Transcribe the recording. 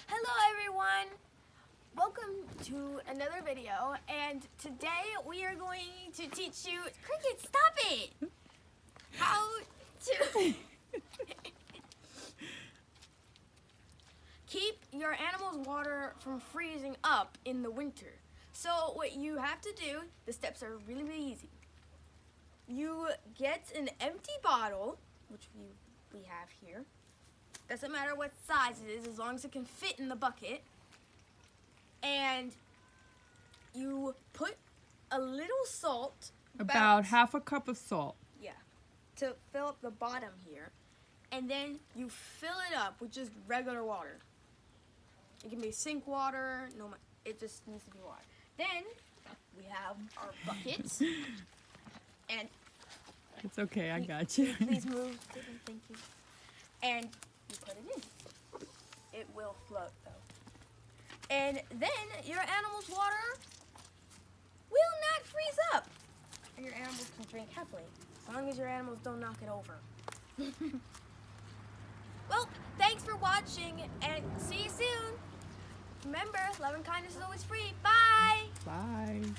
Hello everyone! Welcome to another video, and today we are going to teach you, Cricket, stop it! How to keep your animal's water from freezing up in the winter. So what you have to do, the steps are really easy. You get an empty bottle, which we have here. Doesn't matter what size it is, as long as it can fit in the bucket. And you put a little salt. About half a cup of salt. Yeah, to fill up the bottom here. And then you fill it up with just regular water. It can be sink water, it just needs to be water. Then we have our buckets. And It's okay, I got you. please move, thank you. And you put it in. It will float though. And then your animal's water will not freeze up. And your animals can drink happily, as long as your animals don't knock it over. Well, thanks for watching and see you soon. Remember, love and kindness is always free. Bye! Bye.